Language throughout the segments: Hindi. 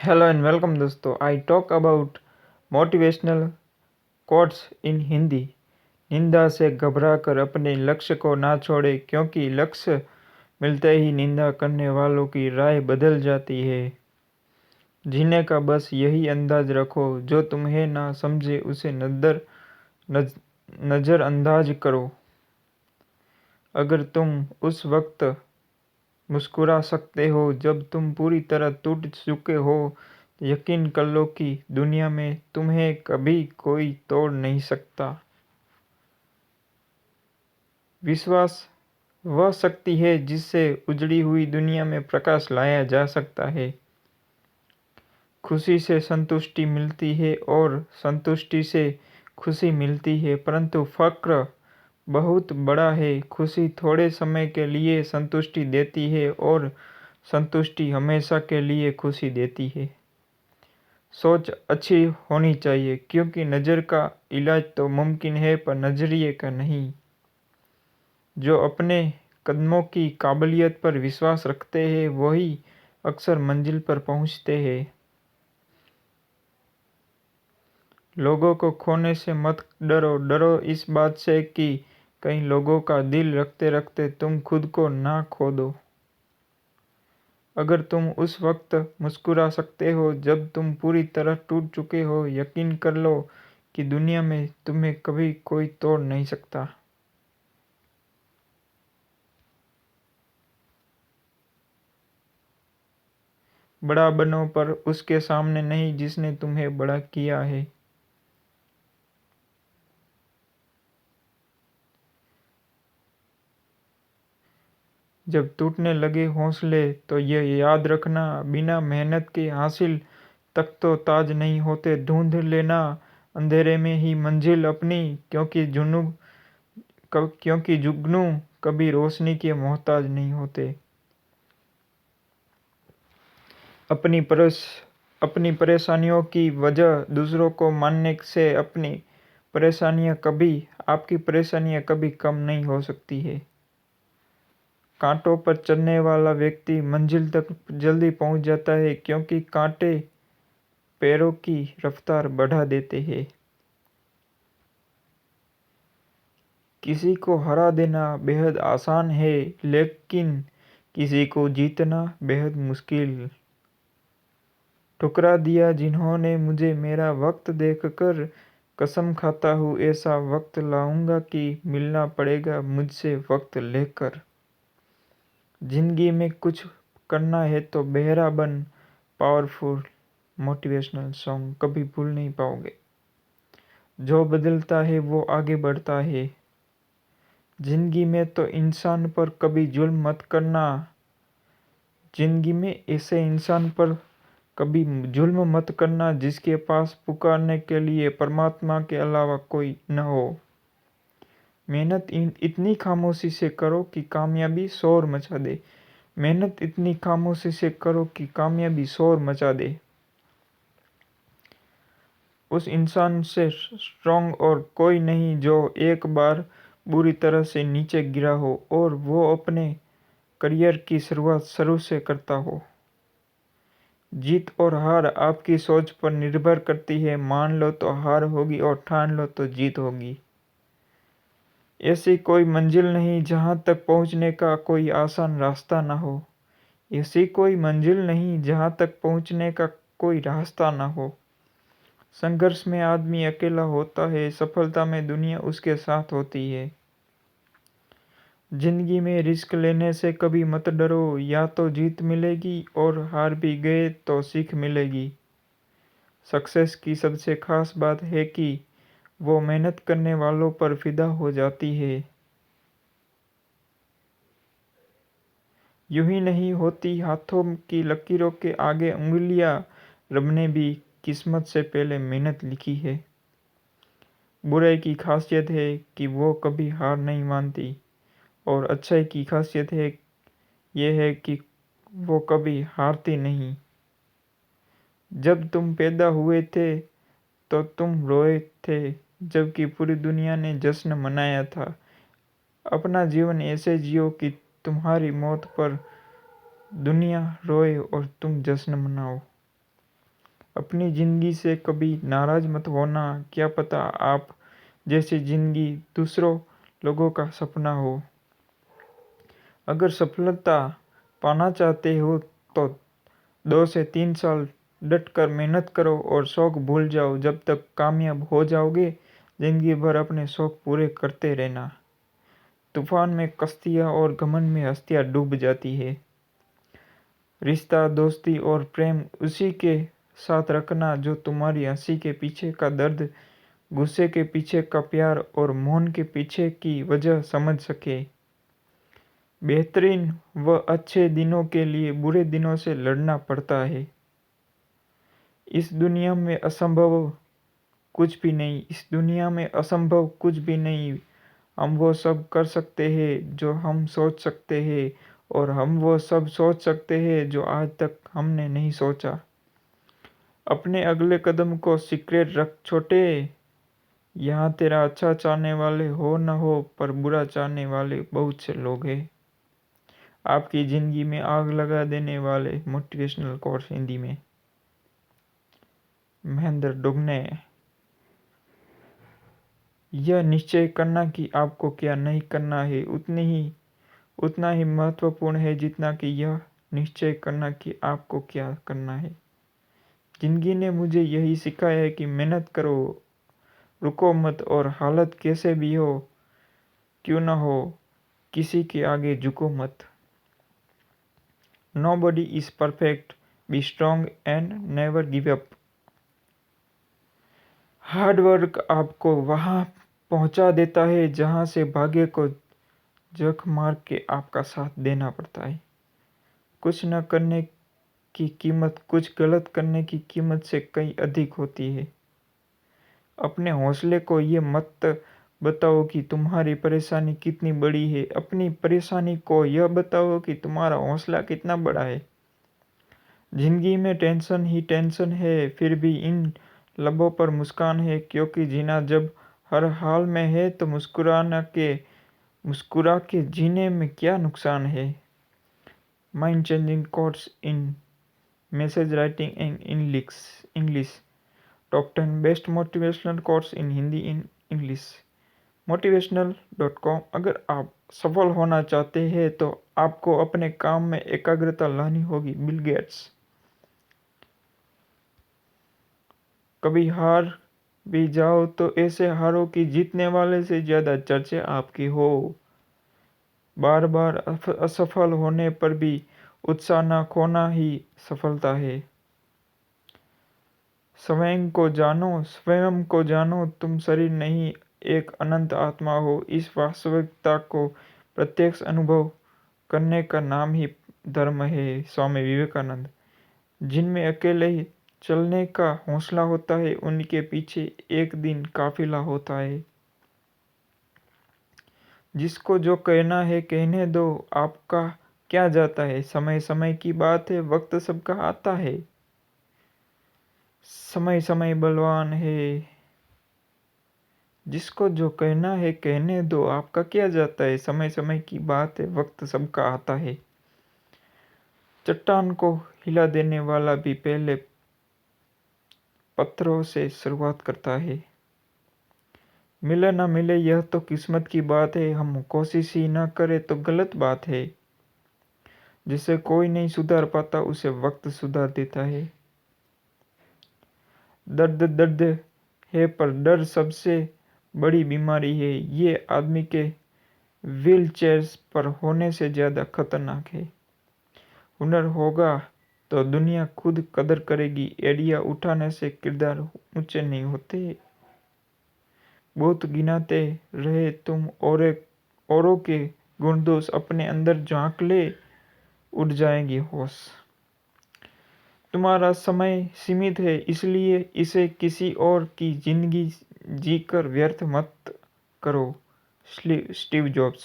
हेलो एंड वेलकम दोस्तों। I talk about motivational quotes in Hindi. निंदा से घबराकर अपने लक्ष्य को ना छोड़े, क्योंकि लक्ष्य मिलते ही निंदा करने वालों की राय बदल जाती है। जीने का बस यही अंदाज रखो, जो तुम्हें ना समझे उसे नज़रअंदाज करो। अगर तुम उस वक्त मुस्कुरा सकते हो जब तुम पूरी तरह टूट चुके हो, तो यकीन कर लो कि दुनिया में तुम्हें कभी कोई तोड़ नहीं सकता। विश्वास वह शक्ति है जिससे उजड़ी हुई दुनिया में प्रकाश लाया जा सकता है। खुशी से संतुष्टि मिलती है और संतुष्टि से खुशी मिलती है, परंतु फर्क बहुत बड़ा है। खुशी थोड़े समय के लिए संतुष्टि देती है और संतुष्टि हमेशा के लिए खुशी देती है। सोच अच्छी होनी चाहिए, क्योंकि नज़र का इलाज तो मुमकिन है पर नज़रिए का नहीं। जो अपने कदमों की काबिलियत पर विश्वास रखते हैं वही अक्सर मंजिल पर पहुंचते हैं। लोगों को खोने से मत डरो, डरो इस बात से कि कई लोगों का दिल रखते रखते तुम खुद को ना खो दो। अगर तुम उस वक्त मुस्कुरा सकते हो जब तुम पूरी तरह टूट चुके हो, यकीन कर लो कि दुनिया में तुम्हें कभी कोई तोड़ नहीं सकता। बड़ा बनो, पर उसके सामने नहीं जिसने तुम्हें बड़ा किया है। जब टूटने लगे हौसले तो यह याद रखना, बिना मेहनत के हासिल तक तो ताज नहीं होते। ढूंढ लेना अंधेरे में ही मंजिल अपनी, क्योंकि जुगनू कभी रोशनी के मोहताज नहीं होते। अपनी परेशानियों की वजह दूसरों को मानने से आपकी परेशानियां कभी कम नहीं हो सकती है। कांटों पर चलने वाला व्यक्ति मंजिल तक जल्दी पहुंच जाता है, क्योंकि कांटे पैरों की रफ्तार बढ़ा देते हैं। किसी को हरा देना बेहद आसान है, लेकिन किसी को जीतना बेहद मुश्किल। ठुकरा दिया जिन्होंने मुझे, मेरा वक्त देखकर कसम खाता हूँ ऐसा वक्त लाऊंगा कि मिलना पड़ेगा मुझसे वक्त लेकर। जिंदगी में कुछ करना है तो बेहरा बन। पावरफुल मोटिवेशनल सॉन्ग कभी भूल नहीं पाओगे। जो बदलता है वो आगे बढ़ता है। जिंदगी में तो इंसान पर कभी जुल्म मत करना। जिंदगी में ऐसे इंसान पर कभी जुल्म मत करना जिसके पास पुकारने के लिए परमात्मा के अलावा कोई न हो। मेहनत इतनी खामोशी से करो कि कामयाबी शोर मचा दे। मेहनत इतनी खामोशी से करो कि कामयाबी शोर मचा दे। उस इंसान से स्ट्रॉन्ग और कोई नहीं जो एक बार बुरी तरह से नीचे गिरा हो और वो अपने करियर की शुरुआत शुरू से करता हो। जीत और हार आपकी सोच पर निर्भर करती है। मान लो तो हार होगी और ठान लो तो जीत होगी। ऐसी कोई मंजिल नहीं जहां तक पहुंचने का कोई आसान रास्ता ना हो। ऐसी कोई मंजिल नहीं जहां तक पहुंचने का कोई रास्ता ना हो। संघर्ष में आदमी अकेला होता है, सफलता में दुनिया उसके साथ होती है। जिंदगी में रिस्क लेने से कभी मत डरो, या तो जीत मिलेगी और हार भी गए तो सीख मिलेगी। सक्सेस की सबसे खास बात है कि वो मेहनत करने वालों पर फिदा हो जाती है। यूं ही नहीं होती हाथों की लकीरों के आगे उंगलियां, रब ने भी किस्मत से पहले मेहनत लिखी है। बुराई की खासियत है कि वो कभी हार नहीं मानती, और अच्छाई की खासियत यह है कि वो कभी हारती नहीं। जब तुम पैदा हुए थे तो तुम रोए थे, जबकि पूरी दुनिया ने जश्न मनाया था। अपना जीवन ऐसे जियो कि तुम्हारी मौत पर दुनिया रोए और तुम जश्न मनाओ। अपनी ज़िंदगी से कभी नाराज़ मत होना, क्या पता आप जैसी ज़िंदगी दूसरों लोगों का सपना हो। अगर सफलता पाना चाहते हो तो 2 से 3 साल डट कर मेहनत करो और शौक भूल जाओ। जब तक कामयाब हो जाओगे, ज़िंदगी भर अपने शौक पूरे करते रहना। तूफान में कश्तियाँ और घमंड में हस्तियाँ डूब जाती है। रिश्ता, दोस्ती और प्रेम उसी के साथ रखना जो तुम्हारी हंसी के पीछे का दर्द, गुस्से के पीछे का प्यार और मौन के पीछे की वजह समझ सके। बेहतरीन व अच्छे दिनों के लिए बुरे दिनों से लड़ना पड़ता है। इस दुनिया में असंभव कुछ भी नहीं, इस दुनिया में असंभव कुछ भी नहीं। हम वो सब कर सकते हैं जो हम सोच सकते हैं, और हम वो सब सोच सकते हैं जो आज तक हमने नहीं सोचा। अपने अगले कदम को सीक्रेट रख छोटे। यहाँ तेरा अच्छा चाहने वाले हो न हो, पर बुरा चाहने वाले बहुत से लोग हैं। आपकी ज़िंदगी में आग लगा देने वाले मोटिवेशनल कोर्स हिंदी में। महेंद्र डुगने। यह निश्चय करना कि आपको क्या नहीं करना है उतना ही महत्वपूर्ण है जितना कि यह निश्चय करना कि आपको क्या करना है। जिंदगी ने मुझे यही सिखाया है कि मेहनत करो, रुको मत, और हालत कैसे भी हो क्यों न हो, किसी के आगे झुको मत। Nobody is perfect. Be strong and never give up. Hard work आपको वहां पहुंचा देता है जहां से भाग्य को जख मार के आपका साथ देना पड़ता है। कुछ न करने की कीमत कुछ गलत करने की कीमत से कहीं अधिक होती है। अपने हौसले को ये मत बताओ कि तुम्हारी परेशानी कितनी बड़ी है, अपनी परेशानी को यह बताओ कि तुम्हारा हौसला कितना बड़ा है। जिंदगी में टेंशन ही टेंशन है, फिर भी इन लबों पर मुस्कान है, क्योंकि जीना जब हर हाल में है तो मुस्कुरा के जीने में क्या नुकसान है। Mind changing quotes in message writing in English. Top 10 best motivational quotes in Hindi in English. motivational.com। अगर आप सफल होना चाहते हैं तो आपको अपने काम में एकाग्रता लानी होगी। Bill Gates. कभी हार भी जाओ तो ऐसे हारो कि जीतने वाले से ज्यादा चर्चा आपकी हो। बार बार असफल होने पर भी उत्साह न खोना ही सफलता है। स्वयं को जानो, तुम शरीर नहीं एक अनंत आत्मा हो। इस वास्तविकता को प्रत्यक्ष अनुभव करने का नाम ही धर्म है। स्वामी विवेकानंद। जिनमें अकेले ही चलने का हौसला होता है, उनके पीछे एक दिन काफिला होता है। जिसको जो कहना है कहने दो, आपका क्या जाता है। समय समय की बात है, वक्त सबका आता है। समय समय बलवान है। जिसको जो कहना है कहने दो, आपका क्या जाता है। समय समय की बात है, वक्त सबका आता है। चट्टान को हिला देने वाला भी पहले पत्थरों से शुरुआत करता है। मिले ना मिले यह तो किस्मत की बात है, हम कोशिश ही ना करें तो गलत बात है। जिसे कोई नहीं सुधार पाता, उसे वक्त सुधार देता है। दर्द दर्द है, पर डर सबसे बड़ी बीमारी है। ये आदमी के व्हील चेयर्स पर होने से ज्यादा खतरनाक है। हुनर होगा तो दुनिया खुद कदर करेगी। एडिया उठाने से किरदार ऊंचे नहीं होते। बहुत गिनाते रहे तुम औरों के गुण दोष, अपने अंदर झांक ले, उड़ जाएंगे होश। तुम्हारा समय सीमित है, इसलिए इसे किसी और की जिंदगी जीकर व्यर्थ मत करो। Steve jobs.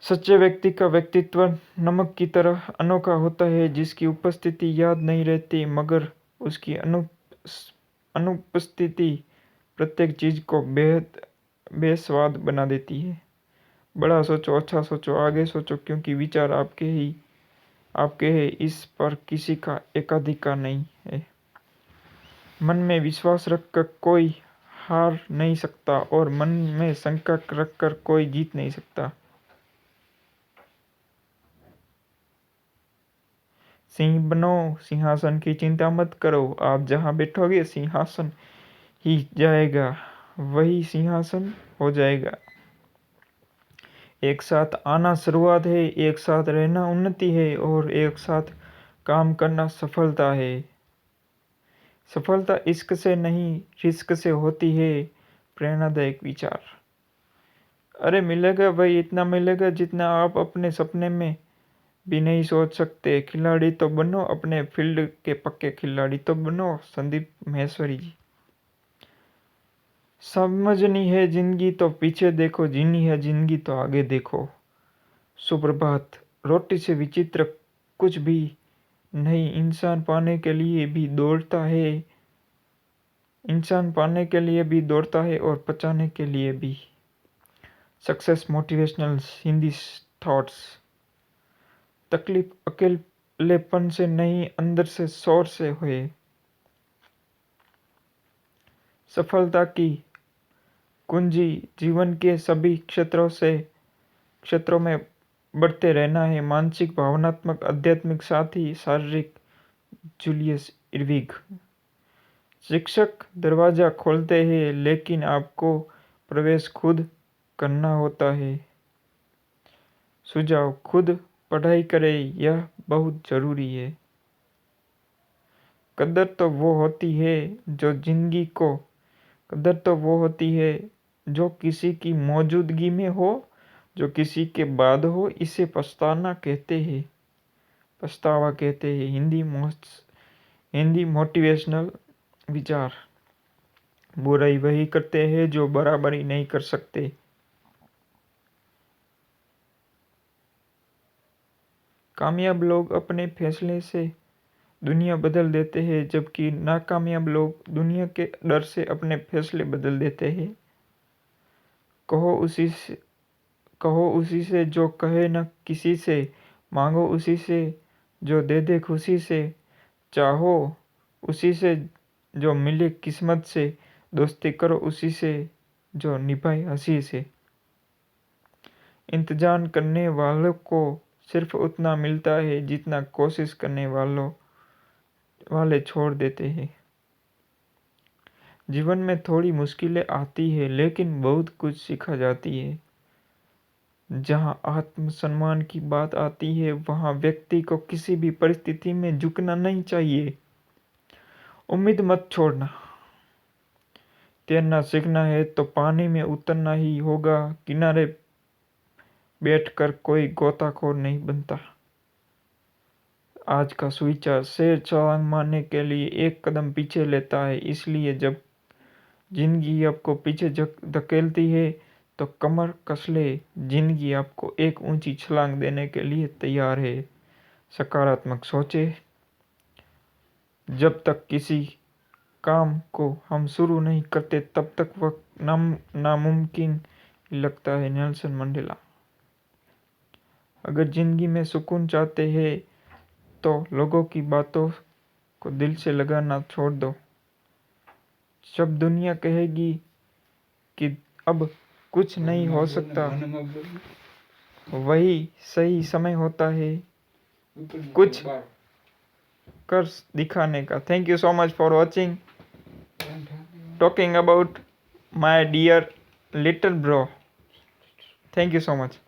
सच्चे व्यक्ति का व्यक्तित्व नमक की तरह अनोखा होता है, जिसकी उपस्थिति याद नहीं रहती, मगर उसकी अनुपस्थिति प्रत्येक चीज को बेहद बेस्वाद बना देती है। बड़ा सोचो, अच्छा सोचो, आगे सोचो, क्योंकि विचार आपके ही आपके है, इस पर किसी का एकाधिकार नहीं है। मन में विश्वास रखकर कोई हार नहीं सकता और मन में शंका रखकर कोई जीत नहीं सकता। सिंह बनो, सिंहासन की चिंता मत करो। आप जहां बैठोगे सिंहासन ही जाएगा, वही सिंहासन हो जाएगा। एक साथ आना शुरुआत है, एक साथ रहना उन्नति है और एक साथ काम करना सफलता है। सफलता इश्क से नहीं रिस्क से होती है। प्रेरणादायक विचार। अरे मिलेगा भाई, इतना मिलेगा जितना आप अपने सपने में भी नहीं सोच सकते। खिलाड़ी तो बनो, अपने फील्ड के पक्के खिलाड़ी तो बनो। संदीप महेश्वरी जी। समझनी है जिंदगी तो पीछे देखो, जीनी है जिंदगी तो आगे देखो। सुप्रभात। रोटी से विचित्र कुछ भी नहीं, इंसान पाने के लिए भी दौड़ता है। इंसान पाने के लिए भी दौड़ता है और पचाने के लिए भी। Success motivational Hindi thoughts. तकलीफ अकेलेपन से नहीं, अंदर से शोर से हुए। सफलता की कुंजी जीवन के सभी क्षेत्रों में बढ़ते रहना है। मानसिक, भावनात्मक, आध्यात्मिक, साथ ही शारीरिक। जूलियस इर्विग। शिक्षक दरवाजा खोलते हैं लेकिन आपको प्रवेश खुद करना होता है। सुझाव, खुद पढ़ाई करें, यह बहुत जरूरी है। कदर तो वो होती है जो जिंदगी को कदर तो वो होती है जो किसी की मौजूदगी में हो, जो किसी के बाद हो। इसे पछतावा कहते हैं। हिंदी मोटिवेशनल विचार। बुराई वही करते हैं जो बराबरी नहीं कर सकते। कामयाब लोग अपने फैसले से दुनिया बदल देते हैं, जबकि नाकामयाब लोग दुनिया के डर से अपने फैसले बदल देते हैं। कहो उसी से जो कहे न किसी से। मांगो उसी से जो दे दे खुशी से। चाहो उसी से जो मिले किस्मत से। दोस्ती करो उसी से जो निभाए हंसी से। इंतजार करने वालों को सिर्फ उतना मिलता है जितना कोशिश करने वाले छोड़ देते हैं। जीवन में थोड़ी मुश्किलें आती है लेकिन बहुत कुछ सीखा जाती है। जहाँ आत्मसम्मान की बात आती है वहाँ व्यक्ति को किसी भी परिस्थिति में झुकना नहीं चाहिए। उम्मीद मत छोड़ना। तैरना सीखना है तो पानी में उतरना ही होगा। किनारे बैठकर कोई गोताखोर नहीं बनता। आज का सुविचार, शेर छलांग मारने के लिए एक कदम पीछे लेता है, इसलिए जब जिंदगी आपको पीछे धकेलती है तो कमर कस ले। जिंदगी आपको एक ऊंची छलांग देने के लिए तैयार है। सकारात्मक सोचे। जब तक किसी काम को हम शुरू नहीं करते तब तक वह नामुमकिन लगता है। Nelson Mandela. अगर जिंदगी में सुकून चाहते हैं तो लोगों की बातों को दिल से लगाना छोड़ दो। जब दुनिया कहेगी कि अब कुछ नहीं हो सकता, वही सही समय होता है कुछ कर दिखाने का। Thank you so much for watching, talking about my dear little bro. Thank you so much.